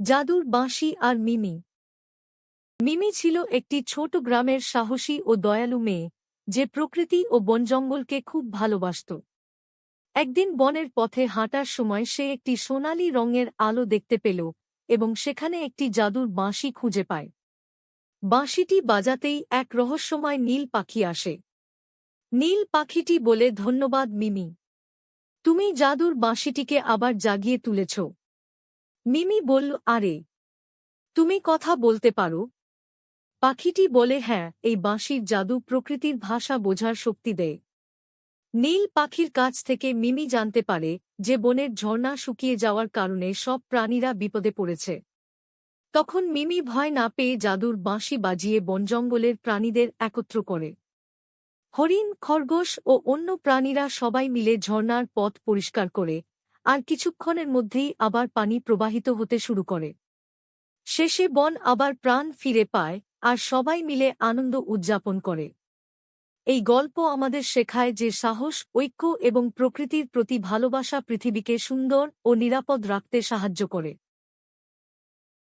জাদুর বাঁশি আর মিমি। মিমি ছিল একটি ছোট গ্রামের সাহসী ও দয়ালু মেয়ে, যে প্রকৃতি ও বনজঙ্গলকে খুব ভালোবাসত। একদিন বনের পথে হাঁটার সময় সে একটি সোনালী রঙের আলো দেখতে পেল এবং সেখানে একটি জাদুর বাঁশি খুঁজে পায়। বাঁশিটি বাজাতেই এক রহস্যময় নীল পাখি আসে। নীল পাখিটি বলে, ধন্যবাদ মিমি, তুমি জাদুর বাঁশিটিকে আবার জাগিয়ে তুলেছ। মিমি বলল, আরে, তুমি কথা বলতে পারো? পাখিটি বলে, হ্যাঁ, এই বাঁশির জাদু প্রকৃতির ভাষা বোঝার শক্তি দেয়। নীল পাখির কাছ থেকে মিমি জানতে পারে যে বনের ঝর্ণা শুকিয়ে যাওয়ার কারণে সব প্রাণীরা বিপদে পড়েছে। তখন মিমি ভয় না পেয়ে জাদুর বাঁশি বাজিয়ে বনজঙ্গলের প্রাণীদের একত্র করে। হরিণ, খরগোশ ও অন্য প্রাণীরা সবাই মিলে ঝর্ণার পথ পরিষ্কার করে, আর কিছুক্ষণের মধ্যেই আবার পানি প্রবাহিত হতে শুরু করে। শেষে বন আবার প্রাণ ফিরে পায়, আর সবাই মিলে আনন্দ উদযাপন করে। এই গল্প আমাদের শেখায় যে সাহস, ঐক্য এবং প্রকৃতির প্রতি ভালোবাসা পৃথিবীকে সুন্দর ও নিরাপদ রাখতে সাহায্য করে।